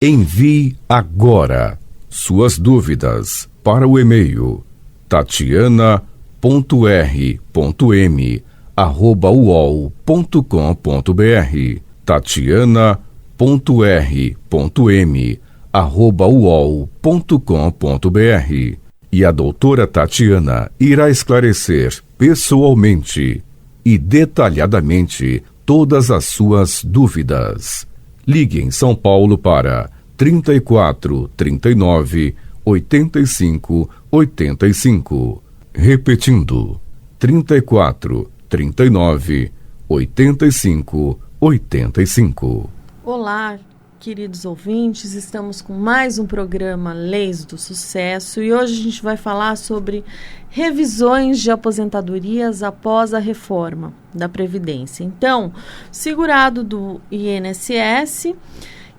Envie agora suas dúvidas para o e-mail tatiana.r.m@uol.com.br tatiana.r.m@uol.com.br e a doutora Tatiana irá esclarecer pessoalmente e detalhadamente todas as suas dúvidas. Ligue em São Paulo para 34 39 85 85. Repetindo, 34 39 85 85. Olá, queridos ouvintes, estamos com mais um programa Leis do Sucesso e hoje a gente vai falar sobre revisões de aposentadorias após a reforma da Previdência. Então, segurado do INSS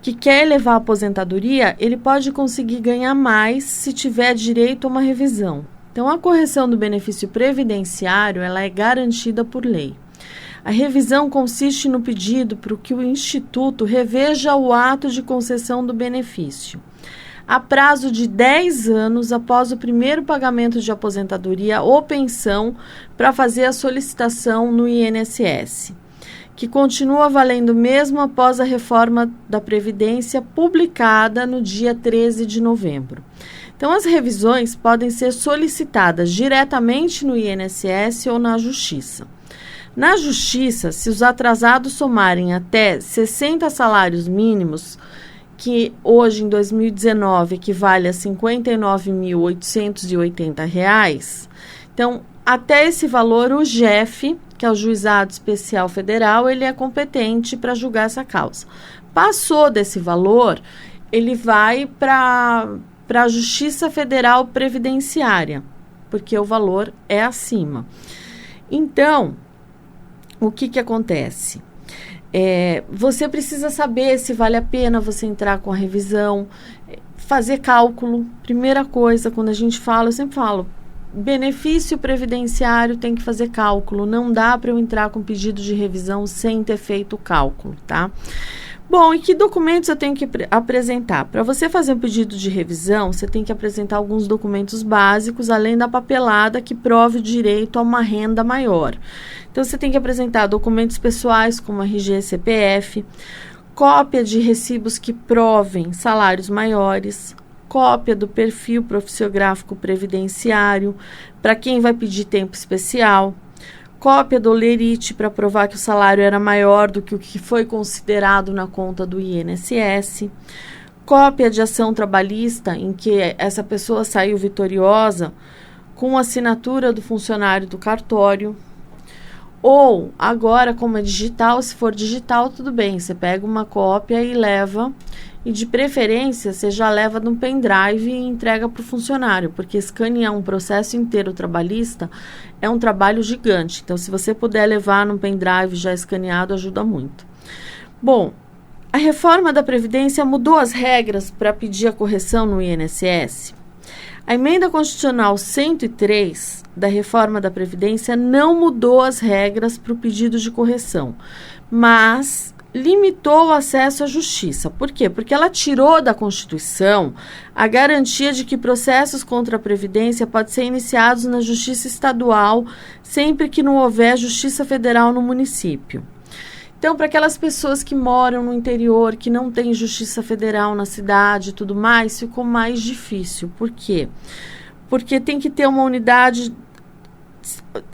que quer elevar a aposentadoria, ele pode conseguir ganhar mais se tiver direito a uma revisão. Então, a correção do benefício previdenciário, ela é garantida por lei. A revisão consiste no pedido para que o Instituto reveja o ato de concessão do benefício, a prazo de 10 anos após o primeiro pagamento de aposentadoria ou pensão para fazer a solicitação no INSS, que continua valendo mesmo após a reforma da Previdência publicada no dia 13 de novembro. Então, as revisões podem ser solicitadas diretamente no INSS ou na Justiça. Na Justiça, se os atrasados somarem até 60 salários mínimos, que hoje em 2019 equivale a R$ 59.880, então, até esse valor, o JEF, que é o Juizado Especial Federal, ele é competente para julgar essa causa. Passou desse valor, ele vai para a Justiça Federal Previdenciária, porque o valor é acima. Então, o que acontece? Você precisa saber se vale a pena você entrar com a revisão, fazer cálculo. Primeira coisa, quando a gente fala, eu sempre falo, benefício previdenciário tem que fazer cálculo. Não dá para eu entrar com pedido de revisão sem ter feito o cálculo, tá? Bom, e que documentos eu tenho que apresentar? Para você fazer um pedido de revisão, você tem que apresentar alguns documentos básicos, além da papelada que prove o direito a uma renda maior. Então, você tem que apresentar documentos pessoais, como RG, CPF, cópia de recibos que provem salários maiores, cópia do perfil profissiográfico previdenciário, para quem vai pedir tempo especial, cópia do Lerite para provar que o salário era maior do que o que foi considerado na conta do INSS, cópia de ação trabalhista em que essa pessoa saiu vitoriosa com assinatura do funcionário do cartório. Ou, agora, como é digital, se for digital, tudo bem, você pega uma cópia e leva, e de preferência, você já leva num pendrive e entrega para o funcionário, porque escanear um processo inteiro trabalhista é um trabalho gigante. Então, se você puder levar num pendrive já escaneado, ajuda muito. Bom, a reforma da Previdência mudou as regras para pedir a correção no INSS. A emenda constitucional 103 da reforma da Previdência não mudou as regras para o pedido de correção, mas limitou o acesso à justiça. Por quê? Porque ela tirou da Constituição a garantia de que processos contra a Previdência podem ser iniciados na Justiça Estadual sempre que não houver Justiça Federal no município. Então, para aquelas pessoas que moram no interior, que não tem Justiça Federal na cidade e tudo mais, ficou mais difícil. Por quê? Porque tem que ter uma unidade.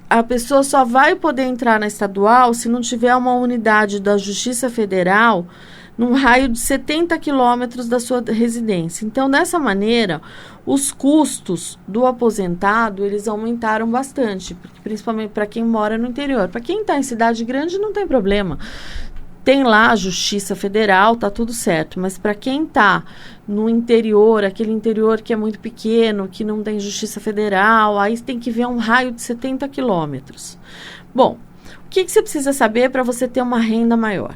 A pessoa só vai poder entrar na estadual se não tiver uma unidade da Justiça Federal num raio de 70 quilômetros da sua residência. Então, dessa maneira, os custos do aposentado, eles aumentaram bastante, principalmente para quem mora no interior. Para quem está em cidade grande, não tem problema. Tem lá a Justiça Federal, tá tudo certo. Mas para quem está no interior, aquele interior que é muito pequeno, que não tem Justiça Federal, aí tem que ver um raio de 70 quilômetros. Bom, o que você precisa saber para você ter uma renda maior?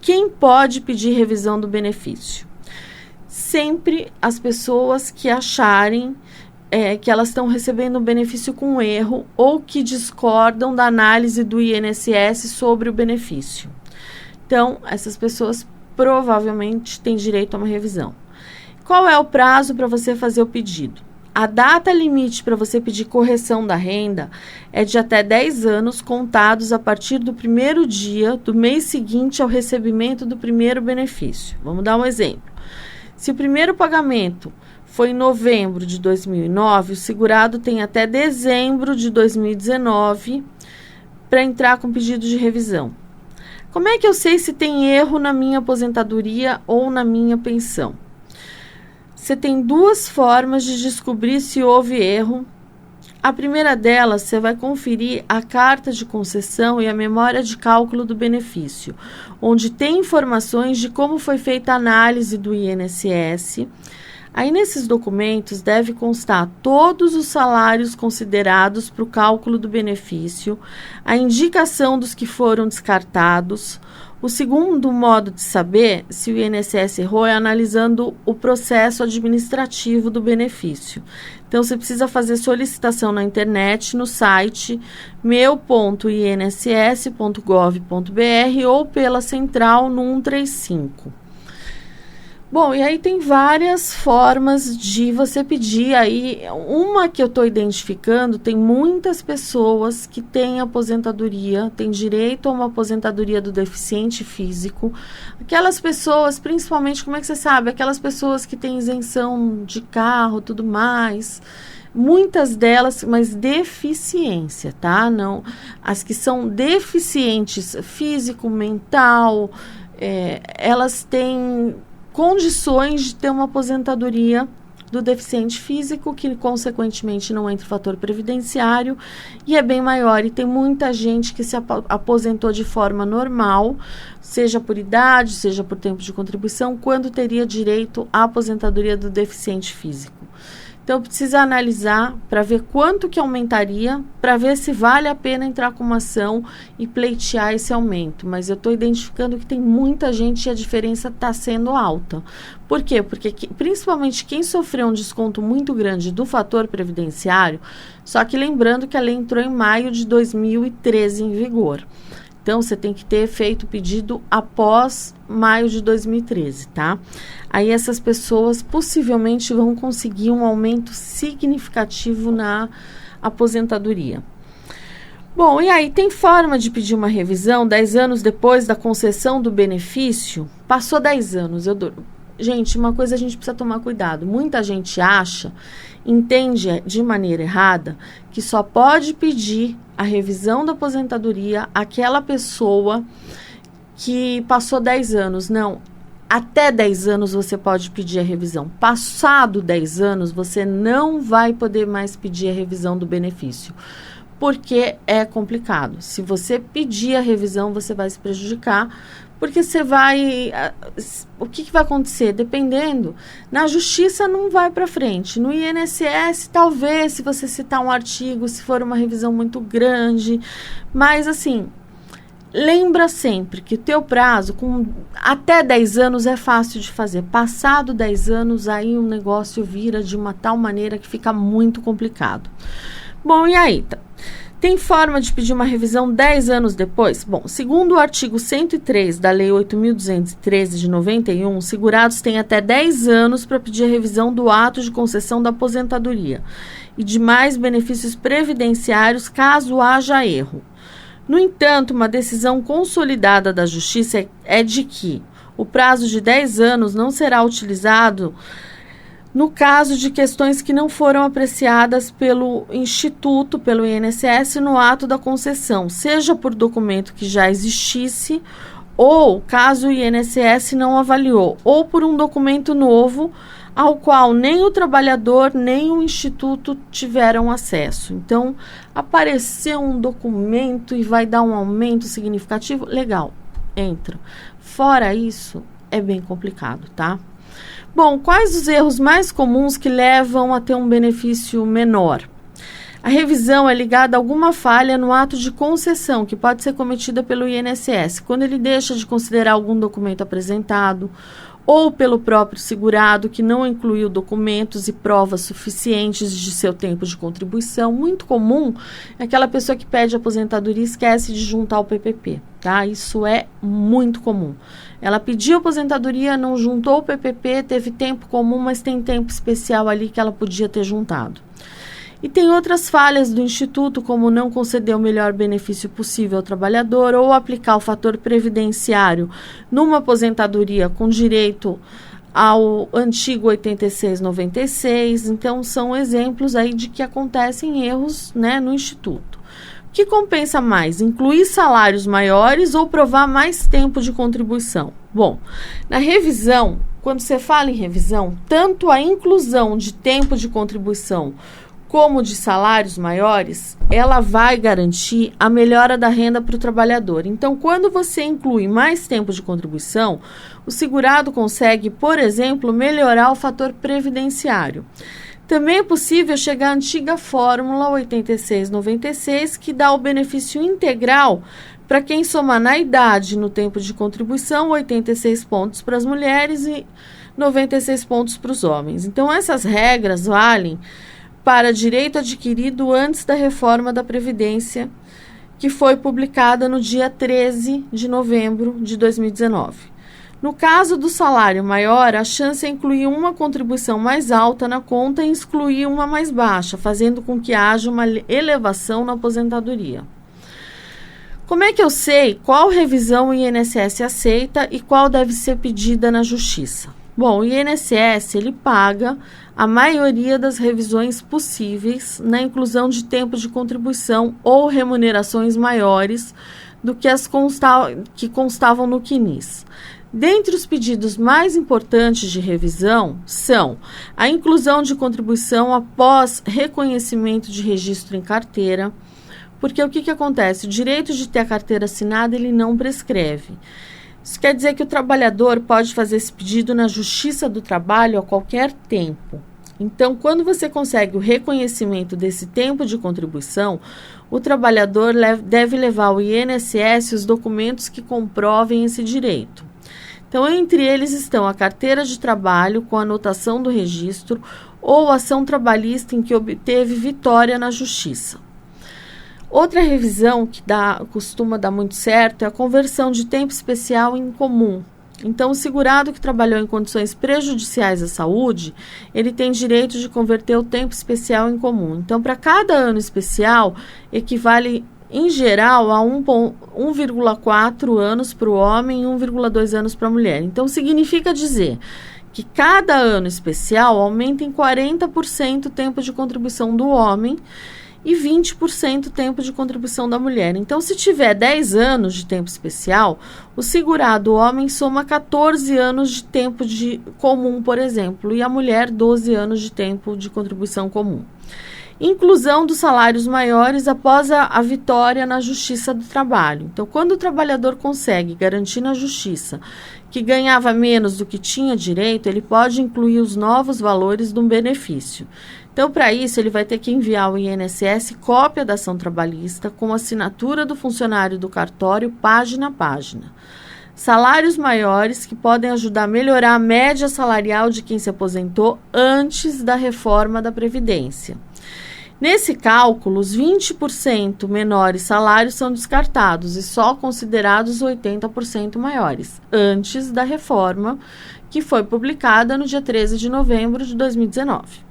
Quem pode pedir revisão do benefício? Sempre as pessoas que acharem que elas estão recebendo um benefício com erro ou que discordam da análise do INSS sobre o benefício. Então, essas pessoas provavelmente tem direito a uma revisão. Qual é o prazo para você fazer o pedido? A data limite para você pedir correção da renda é de até 10 anos contados a partir do primeiro dia do mês seguinte ao recebimento do primeiro benefício. Vamos dar um exemplo. Se o primeiro pagamento foi em novembro de 2009, o segurado tem até dezembro de 2019 para entrar com pedido de revisão. Como é que eu sei se tem erro na minha aposentadoria ou na minha pensão? Você tem duas formas de descobrir se houve erro. A primeira delas, você vai conferir a carta de concessão e a memória de cálculo do benefício, onde tem informações de como foi feita a análise do INSS. Aí, nesses documentos, deve constar todos os salários considerados para o cálculo do benefício, a indicação dos que foram descartados. O segundo modo de saber se o INSS errou é analisando o processo administrativo do benefício. Então, você precisa fazer solicitação na internet, no site meu.inss.gov.br ou pela central no 135. Bom, e aí tem várias formas de você pedir aí. Uma que eu estou identificando, tem muitas pessoas que têm aposentadoria, têm direito a uma aposentadoria do deficiente físico. Aquelas pessoas, principalmente, como é que você sabe? Aquelas pessoas que têm isenção de carro, tudo mais. Muitas delas, mas deficiência, tá? Não, as que são deficientes físico, mental, elas têm condições de ter uma aposentadoria do deficiente físico, que consequentemente não entra o fator previdenciário e é bem maior. E tem muita gente que se aposentou de forma normal, seja por idade, seja por tempo de contribuição, quando teria direito à aposentadoria do deficiente físico. Então, precisa analisar para ver quanto que aumentaria, para ver se vale a pena entrar com uma ação e pleitear esse aumento. Mas eu estou identificando que tem muita gente e a diferença está sendo alta. Por quê? Porque principalmente quem sofreu um desconto muito grande do fator previdenciário, só que lembrando que a lei entrou em maio de 2013 em vigor. Então, você tem que ter feito o pedido após maio de 2013, tá? Aí essas pessoas possivelmente vão conseguir um aumento significativo na aposentadoria. Bom, e aí tem forma de pedir uma revisão 10 anos depois da concessão do benefício? Passou 10 anos, Gente, uma coisa a gente precisa tomar cuidado. Muita gente entende de maneira errada, que só pode pedir a revisão da aposentadoria aquela pessoa que passou 10 anos. Não, até 10 anos você pode pedir a revisão. Passado 10 anos, você não vai poder mais pedir a revisão do benefício, porque é complicado. Se você pedir a revisão, você vai se prejudicar, porque você vai... O que vai acontecer? Dependendo, na justiça não vai para frente. No INSS, talvez, se você citar um artigo, se for uma revisão muito grande. Mas, assim, lembra sempre que o teu prazo, com até 10 anos, é fácil de fazer. Passado 10 anos, aí o negócio vira de uma tal maneira que fica muito complicado. Bom, e aí? Tem forma de pedir uma revisão 10 anos depois? Bom, segundo o artigo 103 da Lei 8.213 de 91, segurados têm até 10 anos para pedir a revisão do ato de concessão da aposentadoria e demais benefícios previdenciários caso haja erro. No entanto, uma decisão consolidada da Justiça é de que o prazo de 10 anos não será utilizado no caso de questões que não foram apreciadas pelo Instituto, pelo INSS, no ato da concessão, seja por documento que já existisse, ou caso o INSS não avaliou, ou por um documento novo ao qual nem o trabalhador nem o Instituto tiveram acesso. Então, apareceu um documento e vai dar um aumento significativo, legal, entra. Fora isso, é bem complicado, tá? Bom, quais os erros mais comuns que levam a ter um benefício menor? A revisão é ligada a alguma falha no ato de concessão, que pode ser cometida pelo INSS, quando ele deixa de considerar algum documento apresentado, ou pelo próprio segurado que não incluiu documentos e provas suficientes de seu tempo de contribuição. Muito comum é aquela pessoa que pede aposentadoria e esquece de juntar o PPP, tá? Isso é muito comum. Ela pediu aposentadoria, não juntou o PPP, teve tempo comum, mas tem tempo especial ali que ela podia ter juntado. E tem outras falhas do Instituto, como não conceder o melhor benefício possível ao trabalhador ou aplicar o fator previdenciário numa aposentadoria com direito ao antigo 8696. Então, são exemplos aí de que acontecem erros, né, no Instituto. O que compensa mais? Incluir salários maiores ou provar mais tempo de contribuição? Bom, na revisão, quando você fala em revisão, tanto a inclusão de tempo de contribuição como de salários maiores, ela vai garantir a melhora da renda para o trabalhador. Então, quando você inclui mais tempo de contribuição, o segurado consegue, por exemplo, melhorar o fator previdenciário. Também é possível chegar à antiga fórmula 8696, que dá o benefício integral para quem somar na idade e no tempo de contribuição 86 pontos para as mulheres e 96 pontos para os homens. Então, essas regras valem para direito adquirido antes da reforma da Previdência, que foi publicada no dia 13 de novembro de 2019. No caso do salário maior, a chance é incluir uma contribuição mais alta na conta e excluir uma mais baixa, fazendo com que haja uma elevação na aposentadoria. Como é que eu sei qual revisão o INSS aceita e qual deve ser pedida na Justiça? Bom, o INSS ele paga a maioria das revisões possíveis na inclusão de tempo de contribuição ou remunerações maiores do que as que constavam no CNIS. Dentre os pedidos mais importantes de revisão são a inclusão de contribuição após reconhecimento de registro em carteira, porque o que acontece? O direito de ter a carteira assinada ele não prescreve. Isso quer dizer que o trabalhador pode fazer esse pedido na Justiça do Trabalho a qualquer tempo. Então, quando você consegue o reconhecimento desse tempo de contribuição, o trabalhador deve levar ao INSS os documentos que comprovem esse direito. Então, entre eles estão a carteira de trabalho com anotação do registro ou ação trabalhista em que obteve vitória na Justiça. Outra revisão que costuma dar muito certo é a conversão de tempo especial em comum. Então, o segurado que trabalhou em condições prejudiciais à saúde, ele tem direito de converter o tempo especial em comum. Então, para cada ano especial, equivale, em geral, a 1,4 anos para o homem e 1,2 anos para a mulher. Então, significa dizer que cada ano especial aumenta em 40% o tempo de contribuição do homem e 20% o tempo de contribuição da mulher. Então, se tiver 10 anos de tempo especial, o segurado homem soma 14 anos de tempo de comum, por exemplo, e a mulher 12 anos de tempo de contribuição comum. Inclusão dos salários maiores após a vitória na Justiça do Trabalho. Então, quando o trabalhador consegue garantir na Justiça que ganhava menos do que tinha direito, ele pode incluir os novos valores de um benefício. Então, para isso, ele vai ter que enviar ao INSS cópia da ação trabalhista com assinatura do funcionário do cartório, página a página. Salários maiores que podem ajudar a melhorar a média salarial de quem se aposentou antes da reforma da Previdência. Nesse cálculo, os 20% menores salários são descartados e só considerados 80% maiores, antes da reforma que foi publicada no dia 13 de novembro de 2019.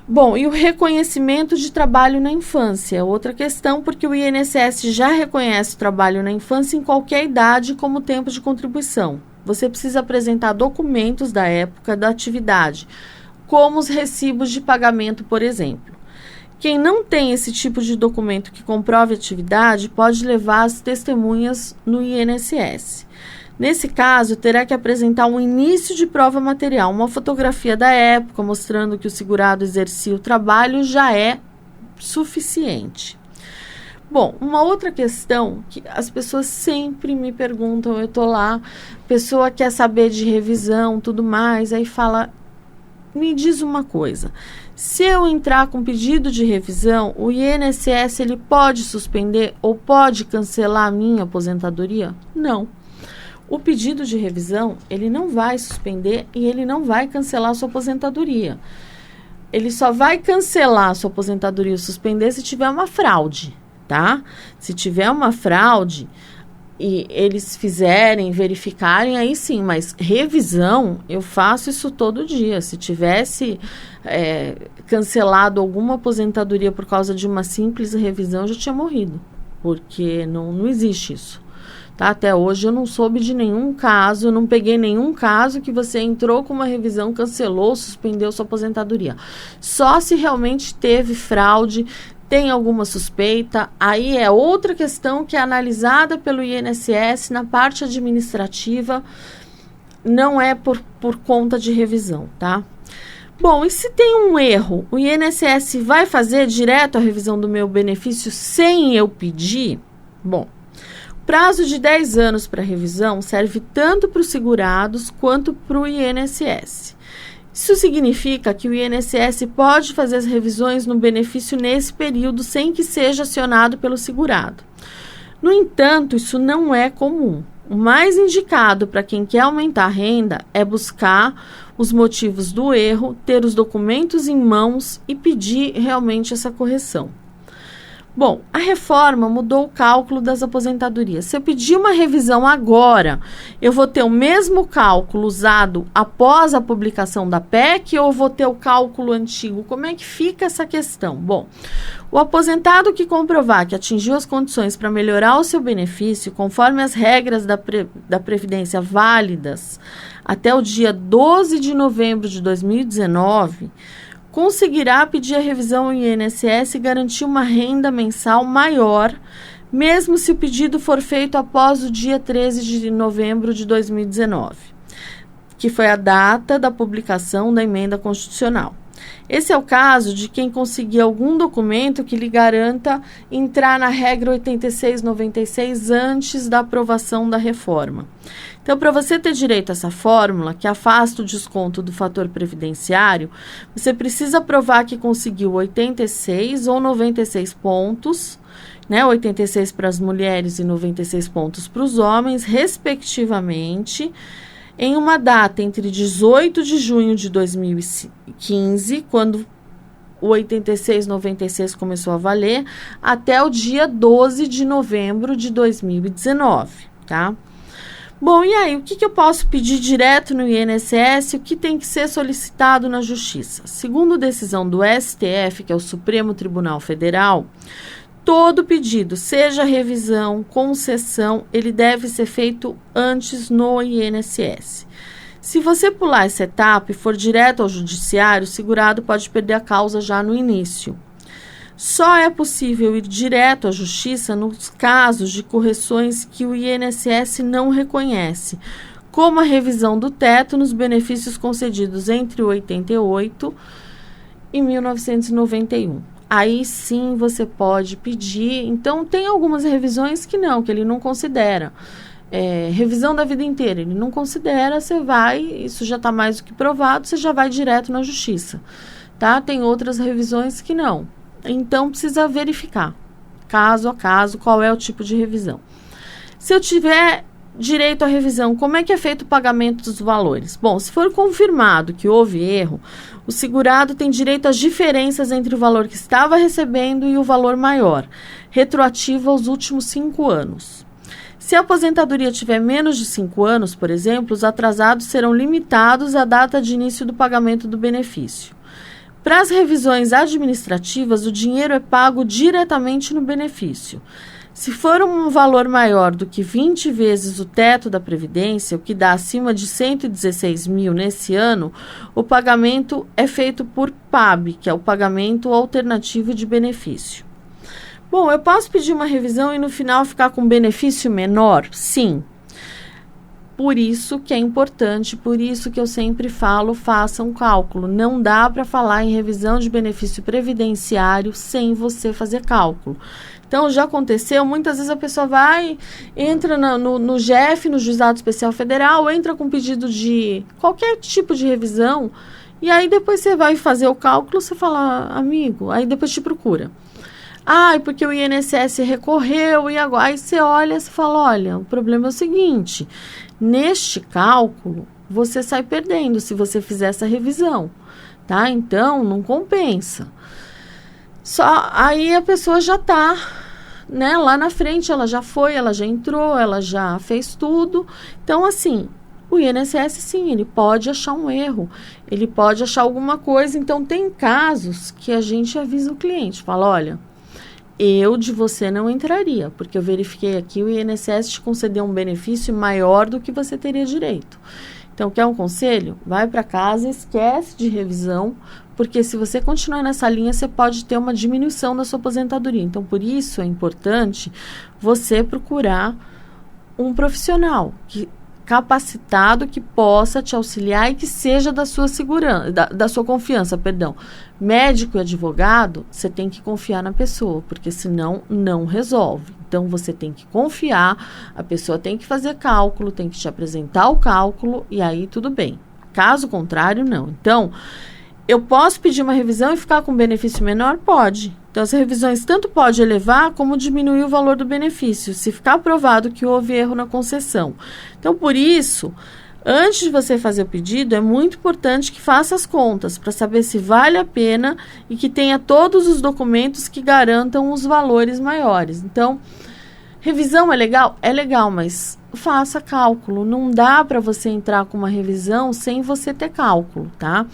Bom, e o reconhecimento de trabalho na infância? Outra questão, porque o INSS já reconhece o trabalho na infância em qualquer idade como tempo de contribuição. Você precisa apresentar documentos da época da atividade, como os recibos de pagamento, por exemplo. Quem não tem esse tipo de documento que comprove a atividade pode levar as testemunhas no INSS. Nesse caso, terá que apresentar um início de prova material, uma fotografia da época mostrando que o segurado exercia o trabalho já é suficiente. Bom, uma outra questão que as pessoas sempre me perguntam, eu estou lá, a pessoa quer saber de revisão, tudo mais, aí fala, me diz uma coisa, se eu entrar com pedido de revisão, o INSS ele pode suspender ou pode cancelar a minha aposentadoria? Não. o pedido de revisão, ele não vai suspender e ele não vai cancelar a sua aposentadoria. Ele só vai cancelar a sua aposentadoria ou suspender se tiver uma fraude, tá? Se tiver uma fraude e eles verificarem, aí sim, mas revisão, eu faço isso todo dia. Se tivesse cancelado alguma aposentadoria por causa de uma simples revisão, eu já tinha morrido, porque não existe isso. Tá? Até hoje eu não soube de nenhum caso, não peguei nenhum caso que você entrou com uma revisão, cancelou, suspendeu sua aposentadoria. Só se realmente teve fraude, tem alguma suspeita, aí é outra questão que é analisada pelo INSS na parte administrativa, não é por conta de revisão, tá? Bom, e se tem um erro, o INSS vai fazer direto a revisão do meu benefício sem eu pedir? Bom, prazo de 10 anos para revisão serve tanto para os segurados quanto para o INSS. Isso significa que o INSS pode fazer as revisões no benefício nesse período sem que seja acionado pelo segurado. No entanto, isso não é comum. O mais indicado para quem quer aumentar a renda é buscar os motivos do erro, ter os documentos em mãos e pedir realmente essa correção. Bom, a reforma mudou o cálculo das aposentadorias. Se eu pedir uma revisão agora, eu vou ter o mesmo cálculo usado após a publicação da PEC ou vou ter o cálculo antigo? Como é que fica essa questão? Bom, o aposentado que comprovar que atingiu as condições para melhorar o seu benefício, conforme as regras da Previdência válidas até o dia 12 de novembro de 2019, conseguirá pedir a revisão ao INSS e garantir uma renda mensal maior, mesmo se o pedido for feito após o dia 13 de novembro de 2019, que foi a data da publicação da emenda constitucional. Esse é o caso de quem conseguir algum documento que lhe garanta entrar na regra 8696 antes da aprovação da reforma. Então, para você ter direito a essa fórmula, que afasta o desconto do fator previdenciário, você precisa provar que conseguiu 86 ou 96 pontos, né? 86 para as mulheres e 96 pontos para os homens, respectivamente, em uma data entre 18 de junho de 2015, quando o 86-96 começou a valer, até o dia 12 de novembro de 2019, tá? Bom, e aí, o que eu posso pedir direto no INSS? O que tem que ser solicitado na Justiça? Segundo decisão do STF, que é o Supremo Tribunal Federal, todo pedido, seja revisão, concessão, ele deve ser feito antes no INSS. Se você pular essa etapa e for direto ao judiciário, o segurado pode perder a causa já no início. Só é possível ir direto à Justiça nos casos de correções que o INSS não reconhece, como a revisão do teto nos benefícios concedidos entre 88 e 1991. Aí sim você pode pedir. Então, tem algumas revisões que ele não considera. Revisão da vida inteira, ele não considera, você vai, isso já está mais do que provado, você já vai direto na Justiça. Tá? Tem outras revisões que não. Então, precisa verificar, caso a caso, qual é o tipo de revisão. Se eu tiver direito à revisão, como é que é feito o pagamento dos valores? Bom, se for confirmado que houve erro, o segurado tem direito às diferenças entre o valor que estava recebendo e o valor maior, retroativo aos últimos 5 anos. Se a aposentadoria tiver menos de 5 anos, por exemplo, os atrasados serão limitados à data de início do pagamento do benefício. Para as revisões administrativas, o dinheiro é pago diretamente no benefício. Se for um valor maior do que 20 vezes o teto da Previdência, o que dá acima de 116 mil nesse ano, o pagamento é feito por PAB, que é o pagamento alternativo de benefício. Bom, eu posso pedir uma revisão e no final ficar com benefício menor? Sim. Por isso que é importante, por isso que eu sempre falo, faça um cálculo. Não dá para falar em revisão de benefício previdenciário sem você fazer cálculo. Então, já aconteceu, muitas vezes a pessoa entra no JEF, no Juizado Especial Federal, entra com pedido de qualquer tipo de revisão, e aí depois você vai fazer o cálculo, você fala, amigo, aí depois te procura. Porque o INSS recorreu e agora... Aí você olha e fala, olha, o problema é o seguinte, neste cálculo, você sai perdendo se você fizer essa revisão, tá? Então, não compensa. Só aí a pessoa já está, né, lá na frente, ela já foi, ela já entrou, ela já fez tudo. Então, assim, o INSS, sim, ele pode achar um erro, ele pode achar alguma coisa. Então, tem casos que a gente avisa o cliente, fala, olha, eu de você não entraria, porque eu verifiquei aqui, o INSS te concedeu um benefício maior do que você teria direito. Então, quer um conselho? Vai para casa, esquece de revisão, porque se você continuar nessa linha, você pode ter uma diminuição da sua aposentadoria. Então, por isso é importante você procurar um profissional capacitado que possa te auxiliar e que seja da sua segurança, da sua confiança, perdão. Médico e advogado, você tem que confiar na pessoa, porque senão não resolve. Então, você tem que confiar, a pessoa tem que fazer cálculo, tem que te apresentar o cálculo e aí tudo bem. Caso contrário, não. Então, eu posso pedir uma revisão e ficar com benefício menor? Pode. Então, as revisões tanto pode elevar como diminuir o valor do benefício, se ficar provado que houve erro na concessão. Então, por isso, antes de você fazer o pedido, é muito importante que faça as contas para saber se vale a pena e que tenha todos os documentos que garantam os valores maiores. Então, revisão é legal? É legal, mas faça cálculo. Não dá para você entrar com uma revisão sem você ter cálculo, tá?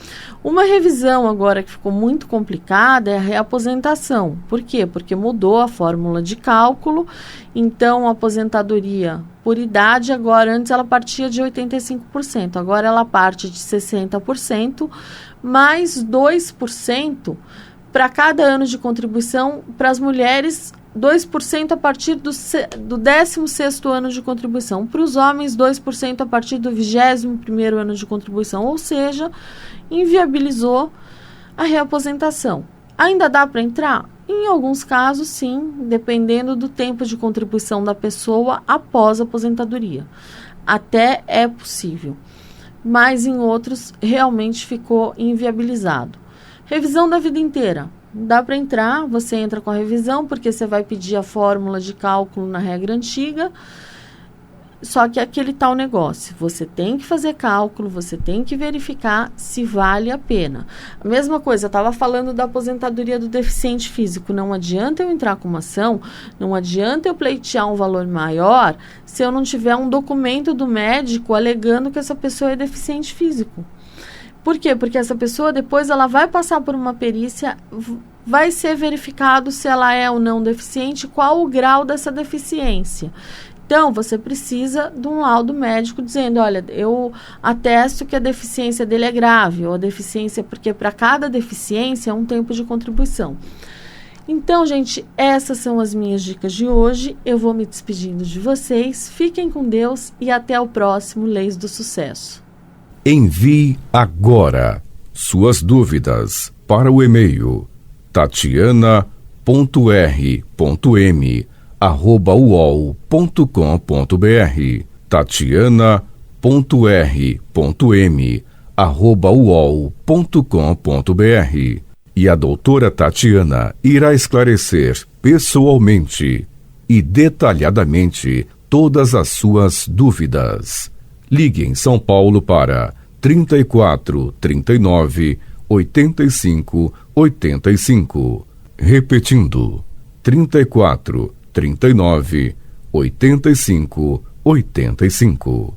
Uma revisão agora que ficou muito complicada é a reaposentação. Por quê? Porque mudou a fórmula de cálculo. Então, a aposentadoria por idade, agora, antes ela partia de 85%. Agora ela parte de 60%, mais 2% para cada ano de contribuição para as mulheres, 2% a partir do 16º ano de contribuição. Para os homens, 2% a partir do 21º ano de contribuição. Ou seja, inviabilizou a reaposentação. Ainda dá para entrar? Em alguns casos, sim, dependendo do tempo de contribuição da pessoa após a aposentadoria. Até é possível. Mas em outros, realmente ficou inviabilizado. Revisão da vida inteira. Dá para entrar, você entra com a revisão, porque você vai pedir a fórmula de cálculo na regra antiga, só que é aquele tal negócio, você tem que fazer cálculo, você tem que verificar se vale a pena. A mesma coisa, eu estava falando da aposentadoria do deficiente físico, não adianta eu entrar com uma ação, não adianta eu pleitear um valor maior, se eu não tiver um documento do médico alegando que essa pessoa é deficiente físico. Por quê? Porque essa pessoa depois ela vai passar por uma perícia, vai ser verificado se ela é ou não deficiente, qual o grau dessa deficiência. Então, você precisa de um laudo médico dizendo, olha, eu atesto que a deficiência dele é grave, ou a deficiência, porque para cada deficiência é um tempo de contribuição. Então, gente, essas são as minhas dicas de hoje. Eu vou me despedindo de vocês. Fiquem com Deus e até o próximo Leis do Sucesso. Envie agora suas dúvidas para o e-mail tatiana.r.m@uol.com.br tatiana.r.m@uol.com.br E a doutora Tatiana irá esclarecer pessoalmente e detalhadamente todas as suas dúvidas. Ligue em São Paulo para 34 39 85 85. Repetindo, 34 39 85 85.